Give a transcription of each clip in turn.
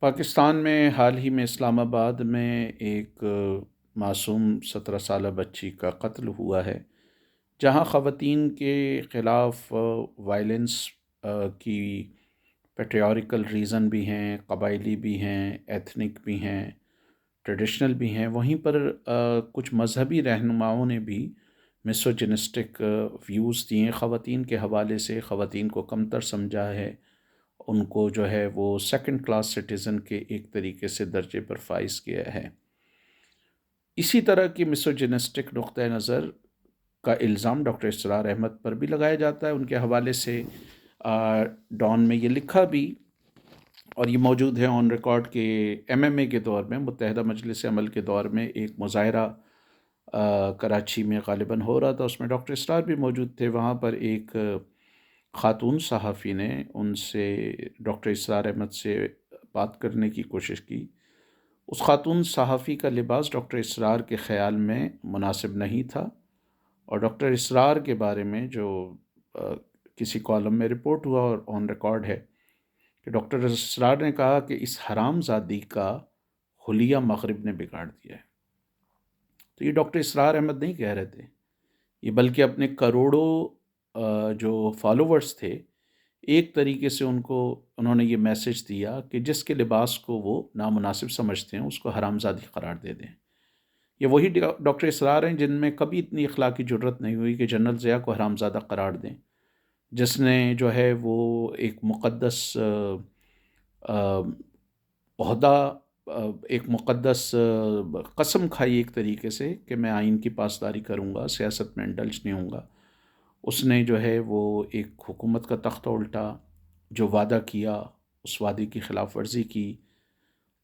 پاکستان میں حال ہی میں اسلام آباد میں ایک معصوم 17 سالہ بچی کا قتل ہوا ہے، جہاں خواتین کے خلاف وائلنس کی پیٹریارکل ریزن بھی ہیں، قبائلی بھی ہیں، ایتھنک بھی ہیں، ٹریڈیشنل بھی ہیں۔ وہیں پر کچھ مذہبی رہنماؤں نے بھی میسوجنسٹک ویوز دیے خواتین کے حوالے سے، خواتین کو کمتر سمجھا ہے، ان کو جو ہے وہ سیکنڈ کلاس سٹیزن کے ایک طریقے سے درجے پر فائز کیا ہے۔ اسی طرح کی میسوجنسٹک نقطہ نظر کا الزام ڈاکٹر اسرار احمد پر بھی لگایا جاتا ہے۔ ان کے حوالے سے ڈان میں یہ لکھا بھی، اور یہ موجود ہے آن ریکارڈ کہ MMA کے دور میں، متحدہ مجلس عمل کے دور میں ایک مظاہرہ کراچی میں غالباً ہو رہا تھا، اس میں ڈاکٹر اسرار بھی موجود تھے۔ وہاں پر ایک خاتون صحافی نے ان سے، ڈاکٹر اسرار احمد سے بات کرنے کی کوشش کی۔ اس خاتون صحافی کا لباس ڈاکٹر اسرار کے خیال میں مناسب نہیں تھا، اور ڈاکٹر اسرار کے بارے میں جو کسی کالم میں رپورٹ ہوا اور آن ریکارڈ ہے کہ ڈاکٹر اسرار نے کہا کہ اس حرام زادی کا حلیہ مغرب نے بگاڑ دیا ہے۔ تو یہ ڈاکٹر اسرار احمد نہیں کہہ رہے تھے، یہ بلکہ اپنے کروڑوں جو فالوورز تھے، ایک طریقے سے انہوں نے یہ میسج دیا کہ جس کے لباس کو وہ نامناسب سمجھتے ہیں اس کو حرام زادی قرار دے دیں۔ یہ وہی ڈاکٹر اسرار ہیں جن میں کبھی اتنی اخلاقی جرت نہیں ہوئی کہ جنرل ضیاء کو حرام زادہ قرار دیں، جس نے جو ہے وہ ایک مقدس عہدہ، ایک مقدس قسم کھائی ایک طریقے سے کہ میں آئین کی پاسداری کروں گا، سیاست میں انڈلج نہیں ہوں گا۔ اس نے جو ہے وہ ایک حکومت کا تختہ الٹا، جو وعدہ کیا اس وعدے کی خلاف ورزی کی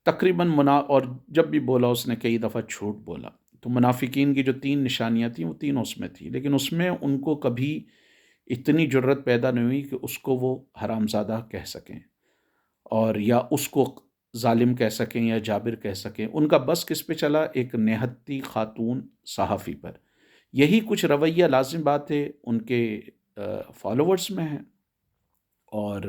تقریباً اور جب بھی بولا اس نے کئی دفعہ جھوٹ بولا۔ تو منافقین کی جو 3 نشانیاں تھیں وہ تینوں اس میں تھیں، لیکن اس میں ان کو کبھی اتنی جرت پیدا نہیں ہوئی کہ اس کو وہ حرام زادہ کہہ سکیں، اور یا اس کو ظالم کہہ سکیں یا جابر کہہ سکیں۔ ان کا بس کس پہ چلا؟ ایک نہتی خاتون صحافی پر۔ یہی کچھ رویہ لازم بات ہے ان کے فالوورز میں ہے، اور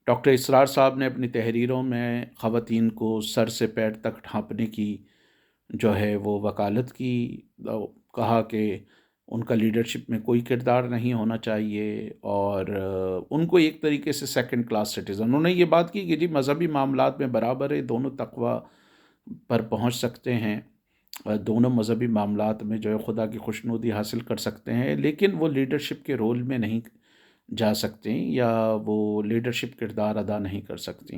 ڈاکٹر اسرار صاحب نے اپنی تحریروں میں خواتین کو سر سے پیر تک ڈھانپنے کی جو ہے وہ وکالت کی، کہا کہ ان کا لیڈرشپ میں کوئی کردار نہیں ہونا چاہیے، اور ان کو ایک طریقے سے سیکنڈ کلاس سٹیزن۔ انہوں نے یہ بات کی کہ جی مذہبی معاملات میں برابر ہے، دونوں تقوی پر پہنچ سکتے ہیں، دونوں مذہبی معاملات میں جو ہے خدا کی خوشنودی حاصل کر سکتے ہیں، لیکن وہ لیڈرشپ کے رول میں نہیں جا سکتے یا وہ لیڈرشپ کردار ادا نہیں کر سکتی۔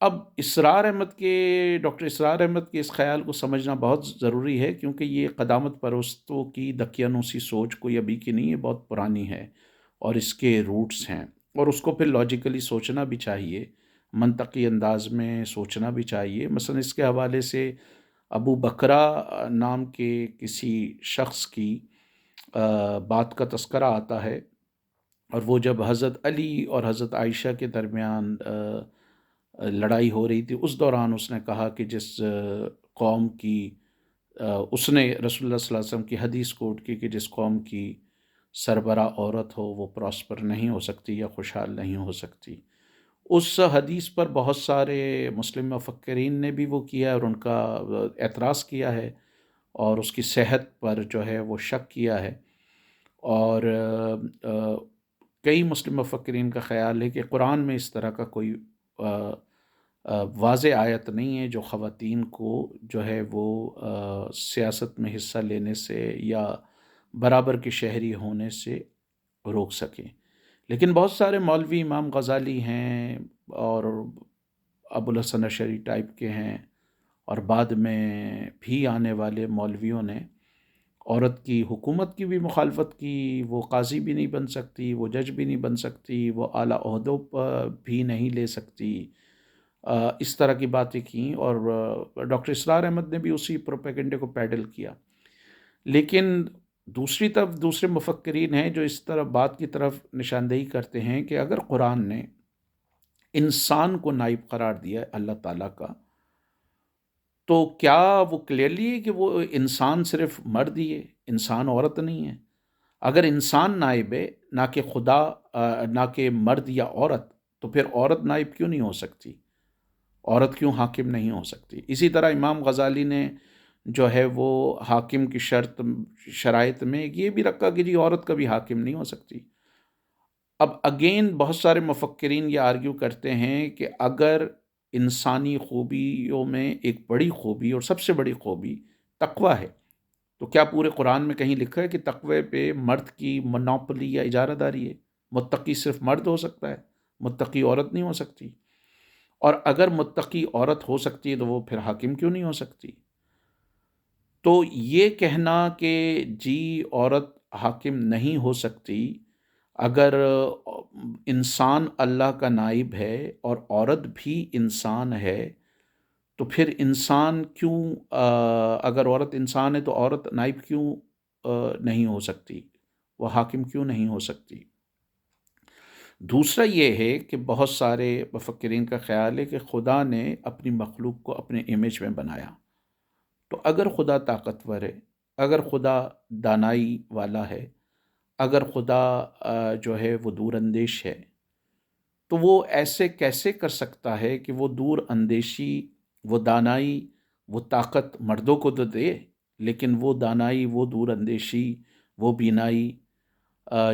اب ڈاکٹر اسرار احمد کے اس خیال کو سمجھنا بہت ضروری ہے، کیونکہ یہ قدامت پرستوں کی دقیانوسی سوچ کوئی ابھی کی نہیں ہے، بہت پرانی ہے، اور اس کے روٹس ہیں، اور اس کو پھر لاجیکلی سوچنا بھی چاہیے، منطقی انداز میں سوچنا بھی چاہیے۔ مثلا اس کے حوالے سے ابو بکرا نام کے کسی شخص کی بات کا تذکرہ آتا ہے، اور وہ جب حضرت علی اور حضرت عائشہ کے درمیان لڑائی ہو رہی تھی، اس دوران اس نے کہا کہ جس قوم کی اس نے رسول اللہ صلی اللہ علیہ وسلم کی حدیث کوٹ کی کہ جس قوم کی سربراہ عورت ہو وہ پراسپر نہیں ہو سکتی یا خوشحال نہیں ہو سکتی۔ اس حدیث پر بہت سارے مسلم مفکرین نے بھی وہ کیا اور ان کا اعتراض کیا ہے، اور اس کی صحت پر جو ہے وہ شک کیا ہے، اور کئی مسلم مفکرین کا خیال ہے کہ قرآن میں اس طرح کا کوئی واضح آیت نہیں ہے جو خواتین کو جو ہے وہ سیاست میں حصہ لینے سے یا برابر کے شہری ہونے سے روک سکیں۔ لیکن بہت سارے مولوی، امام غزالی ہیں اور ابوالحسن اشعری ٹائپ کے ہیں، اور بعد میں بھی آنے والے مولویوں نے عورت کی حکومت کی بھی مخالفت کی۔ وہ قاضی بھی نہیں بن سکتی، وہ جج بھی نہیں بن سکتی، وہ اعلیٰ عہدوں پر بھی نہیں لے سکتی، اس طرح کی باتیں کیں، اور ڈاکٹر اسرار احمد نے بھی اسی پروپیگنڈے کو پیڈل کیا۔ لیکن دوسری طرف دوسرے مفکرین ہیں جو اس طرح بات کی طرف نشاندہی کرتے ہیں کہ اگر قرآن نے انسان کو نائب قرار دیا ہے اللہ تعالیٰ کا، تو کیا وہ کلیئرلی ہے کہ وہ انسان صرف مرد ہی ہے، انسان عورت نہیں ہے؟ اگر انسان نائب ہے، نہ کہ خدا، نہ کہ مرد یا عورت، تو پھر عورت نائب کیوں نہیں ہو سکتی؟ عورت کیوں حاکم نہیں ہو سکتی؟ اسی طرح امام غزالی نے جو ہے وہ حاکم کی شرائط میں یہ بھی رکھا کہ جی عورت کبھی حاکم نہیں ہو سکتی۔ اب اگین بہت سارے مفکرین یہ آرگیو کرتے ہیں کہ اگر انسانی خوبیوں میں ایک بڑی خوبی اور سب سے بڑی خوبی تقوی ہے، تو کیا پورے قرآن میں کہیں لکھا ہے کہ تقوی پہ مرد کی منوپلی یا اجارہ داری ہے؟ متقی صرف مرد ہو سکتا ہے، متقی عورت نہیں ہو سکتی؟ اور اگر متقی عورت ہو سکتی ہے تو وہ پھر حاکم کیوں نہیں ہو سکتی؟ تو یہ کہنا کہ جی عورت حاکم نہیں ہو سکتی، اگر انسان اللہ کا نائب ہے اور عورت بھی انسان ہے، تو پھر انسان کیوں اگر عورت انسان ہے تو عورت نائب کیوں نہیں ہو سکتی، وہ حاکم کیوں نہیں ہو سکتی؟ دوسرا یہ ہے کہ بہت سارے مفکرین کا خیال ہے کہ خدا نے اپنی مخلوق کو اپنے امیج میں بنایا، تو اگر خدا طاقتور ہے، اگر خدا دانائی والا ہے، اگر خدا جو ہے وہ دور اندیش ہے، تو وہ ایسے کیسے کر سکتا ہے کہ وہ دور اندیشی، وہ دانائی، وہ طاقت مردوں کو تو دے، لیکن وہ دانائی، وہ دور اندیشی، وہ بینائی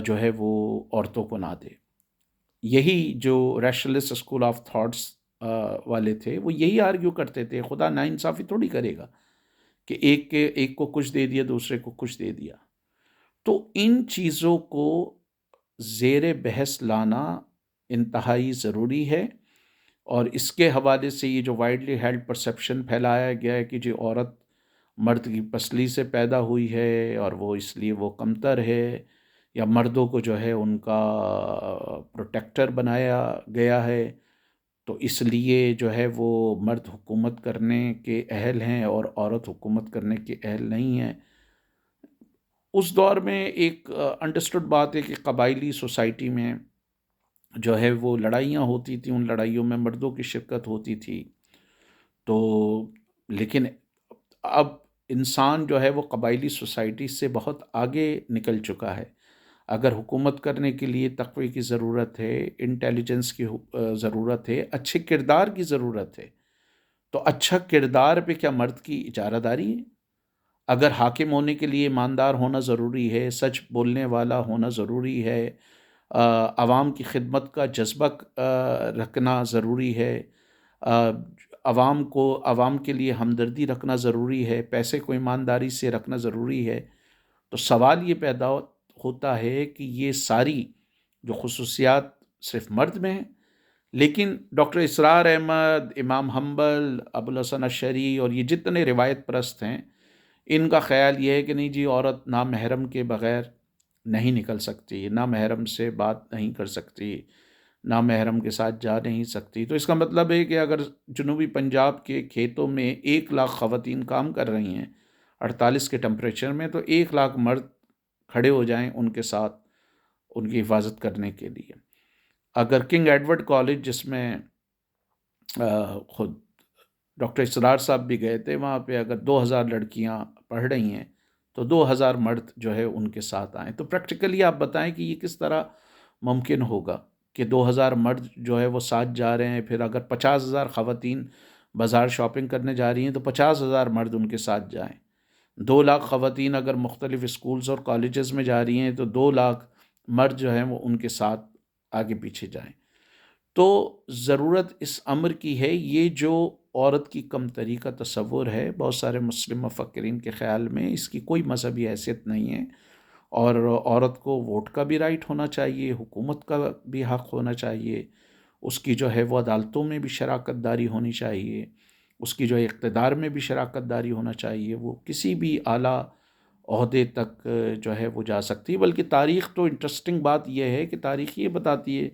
جو ہے وہ عورتوں کو نہ دے؟ یہی جو ریشنلسٹ اسکول آف تھاٹس والے تھے وہ یہی آرگیو کرتے تھے، خدا ناانصافی تھوڑی کرے گا کہ ایک کو کچھ دے دیا دوسرے کو کچھ دے دیا۔ تو ان چیزوں کو زیر بحث لانا انتہائی ضروری ہے، اور اس کے حوالے سے یہ جو وائڈلی ہیلڈ پرسیپشن پھیلایا گیا ہے کہ جی عورت مرد کی پسلی سے پیدا ہوئی ہے اور وہ اس لیے وہ کمتر ہے، یا مردوں کو جو ہے ان کا پروٹیکٹر بنایا گیا ہے تو اس لیے جو ہے وہ مرد حکومت کرنے کے اہل ہیں اور عورت حکومت کرنے کے اہل نہیں ہیں۔ اس دور میں ایک انڈرسٹوڈ بات ہے کہ قبائلی سوسائٹی میں جو ہے وہ لڑائیاں ہوتی تھیں، ان لڑائیوں میں مردوں کی شرکت ہوتی تھی، تو لیکن اب انسان جو ہے وہ قبائلی سوسائٹی سے بہت آگے نکل چکا ہے۔ اگر حکومت کرنے کے لیے تقوی کی ضرورت ہے، انٹیلیجنس کی ضرورت ہے، اچھے کردار کی ضرورت ہے، تو اچھا کردار پہ کیا مرد کی اجارہ داری ہے؟ اگر حاکم ہونے کے لیے ایماندار ہونا ضروری ہے، سچ بولنے والا ہونا ضروری ہے، عوام کی خدمت کا جذبہ رکھنا ضروری ہے، عوام کے لیے ہمدردی رکھنا ضروری ہے، پیسے کو ایمانداری سے رکھنا ضروری ہے، تو سوال یہ پیدا ہوتا ہے کہ یہ ساری جو خصوصیات صرف مرد میں ہیں، لیکن ڈاکٹر اسرار احمد، امام حنبل، ابوالحسن اشعری اور یہ جتنے روایت پرست ہیں، ان کا خیال یہ ہے کہ نہیں جی عورت نامحرم کے بغیر نہیں نکل سکتی، نامحرم سے بات نہیں کر سکتی، نامحرم کے ساتھ جا نہیں سکتی۔ تو اس کا مطلب ہے کہ اگر جنوبی پنجاب کے کھیتوں میں 1,00,000 خواتین کام کر رہی ہیں 48 کے ٹمپریچر میں، تو 1,00,000 مرد کھڑے ہو جائیں ان کے ساتھ ان کی حفاظت کرنے کے لیے۔ اگر کنگ ایڈورڈ کالج جس میں خود ڈاکٹر اسرار صاحب بھی گئے تھے، وہاں پہ اگر 2,000 لڑکیاں پڑھ رہی ہیں تو 2,000 مرد جو ہے ان کے ساتھ آئیں، تو پریکٹیکلی آپ بتائیں کہ یہ کس طرح ممکن ہوگا کہ 2,000 مرد جو ہے وہ ساتھ جا رہے ہیں؟ پھر اگر 50,000 خواتین بازار شاپنگ کرنے جا رہی ہیں تو 50,000 مرد ان کے ساتھ جائیں۔ 2,00,000 خواتین اگر مختلف اسکولز اور کالجز میں جا رہی ہیں تو 2,00,000 مرد جو ہیں وہ ان کے ساتھ آگے پیچھے جائیں۔ تو ضرورت اس امر کی ہے، یہ جو عورت کی کمتری کا تصور ہے بہت سارے مسلم مفکرین کے خیال میں اس کی کوئی مذہبی حیثیت نہیں ہے، اور عورت کو ووٹ کا بھی رائٹ ہونا چاہیے، حکومت کا بھی حق ہونا چاہیے، اس کی جو ہے وہ عدالتوں میں بھی شراکت داری ہونی چاہیے، اس کی جو ہے اقتدار میں بھی شراکت داری ہونا چاہیے، وہ کسی بھی اعلیٰ عہدے تک جو ہے وہ جا سکتی ہے۔ بلکہ تاریخ تو انٹرسٹنگ بات یہ ہے کہ تاریخ یہ بتاتی ہے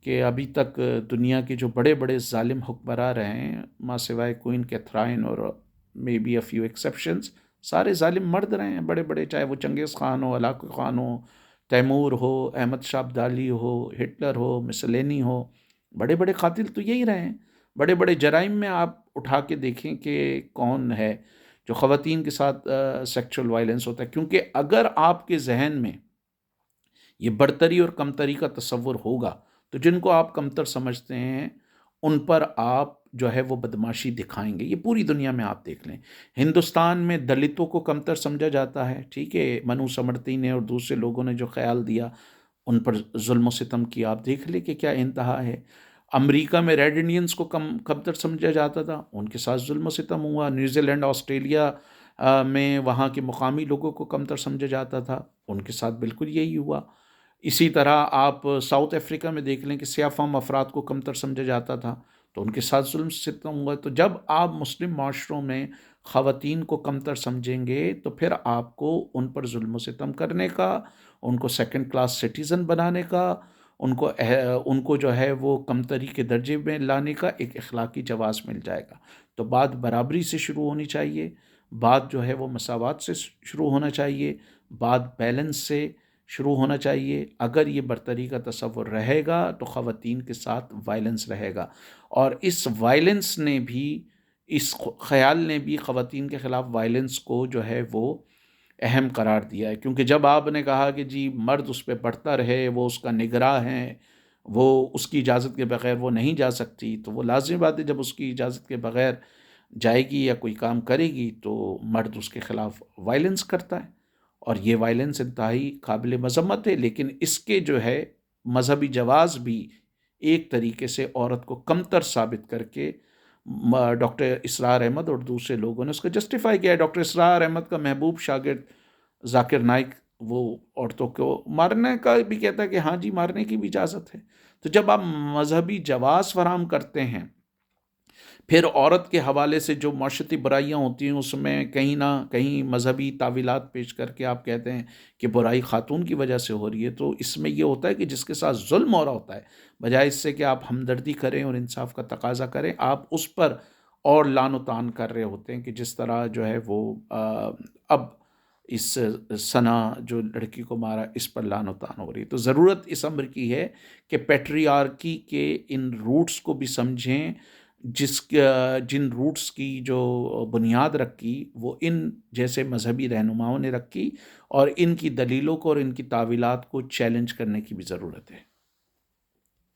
کہ ابھی تک دنیا کے جو بڑے بڑے ظالم حکمراں رہے ہیں، ماں سوائے کوئن کیتھرائن اور may be a few exceptions, سارے ظالم مرد رہے ہیں بڑے بڑے، چاہے وہ چنگیز خان ہو، ہلاکو خان ہو، تیمور ہو، احمد شاہ ابدالی ہو، ہٹلر ہو، مسولینی ہو، بڑے بڑے قاتل تو یہی رہے ہیں۔ بڑے بڑے جرائم میں آپ اٹھا کے دیکھیں کہ کون ہے جو خواتین کے ساتھ سیکچول وائلنس ہوتا ہے، کیونکہ اگر آپ کے ذہن میں یہ برتری اور کمتری کا تصور ہوگا تو جن کو آپ کمتر سمجھتے ہیں ان پر آپ جو ہے وہ بدماشی دکھائیں گے. یہ پوری دنیا میں آپ دیکھ لیں. ہندوستان میں دلتوں کو کمتر سمجھا جاتا ہے، ٹھیک ہے، منو سمرتی نے اور دوسرے لوگوں نے جو خیال دیا ان پر ظلم و ستم کیا. آپ دیکھ لیں کہ کیا انتہا ہے. امریکہ میں ریڈ انڈینز کو کمتر سمجھا جاتا تھا، ان کے ساتھ ظلم و ستم ہوا. نیوزی لینڈ، آسٹریلیا میں وہاں کے مقامی لوگوں کو کمتر سمجھا جاتا تھا، ان کے ساتھ بالکل یہی ہوا. اسی طرح آپ ساؤتھ افریقہ میں دیکھ لیں کہ سیاہ فام افراد کو کمتر سمجھا جاتا تھا، تو ان کے ساتھ ظلم ستم ہوا. تو جب آپ مسلم معاشروں میں خواتین کو کمتر سمجھیں گے تو پھر آپ کو ان پر ظلم و ستم کرنے کا، ان کو سیکنڈ کلاس سٹیزن بنانے کا، ان کو جو ہے وہ کمتری کے درجے میں لانے کا ایک اخلاقی جواز مل جائے گا. تو بات برابری سے شروع ہونی چاہیے، بات جو ہے وہ مساوات سے شروع ہونا چاہیے، بات بیلنس سے شروع ہونا چاہیے. اگر یہ برتری کا تصور رہے گا تو خواتین کے ساتھ وائلنس رہے گا، اور اس وائلنس نے بھی، اس خیال نے بھی خواتین کے خلاف وائلنس کو جو ہے وہ اہم قرار دیا ہے. کیونکہ جب آپ نے کہا کہ جی مرد اس پہ پڑھتا رہے، وہ اس کا نگراں ہے، وہ اس کی اجازت کے بغیر وہ نہیں جا سکتی، تو وہ لازمی بات ہے جب اس کی اجازت کے بغیر جائے گی یا کوئی کام کرے گی تو مرد اس کے خلاف وائلنس کرتا ہے. اور یہ وائلنس انتہائی قابل مذمت ہے، لیکن اس کے جو ہے مذہبی جواز بھی ایک طریقے سے عورت کو کمتر ثابت کر کے ڈاکٹر اسرار احمد اور دوسرے لوگوں نے اس کو جسٹیفائی کیا ہے. ڈاکٹر اسرار احمد کا محبوب شاگرد ذاکر نائک وہ عورتوں کو مارنے کا بھی کہتا ہے کہ ہاں جی مارنے کی بھی اجازت ہے. تو جب آپ مذہبی جواز فراہم کرتے ہیں، پھر عورت کے حوالے سے جو معاشرتی برائیاں ہوتی ہیں اس میں کہیں نہ کہیں مذہبی تعویلات پیش کر کے آپ کہتے ہیں کہ برائی خاتون کی وجہ سے ہو رہی ہے، تو اس میں یہ ہوتا ہے کہ جس کے ساتھ ظلم ہو رہا ہوتا ہے، بجائے اس سے کہ آپ ہمدردی کریں اور انصاف کا تقاضا کریں، آپ اس پر اور لعن و طعن کر رہے ہوتے ہیں. کہ جس طرح جو ہے وہ اب اس ثنا جو لڑکی کو مارا اس پر لعن و طعن ہو رہی ہے. تو ضرورت اس امر کی ہے کہ پیٹریارکی کے ان روٹس کو بھی سمجھیں، جن روٹس کی جو بنیاد رکھی وہ ان جیسے مذہبی رہنماؤں نے رکھی، اور ان کی دلیلوں کو اور ان کی تعویلات کو چیلنج کرنے کی بھی ضرورت ہے.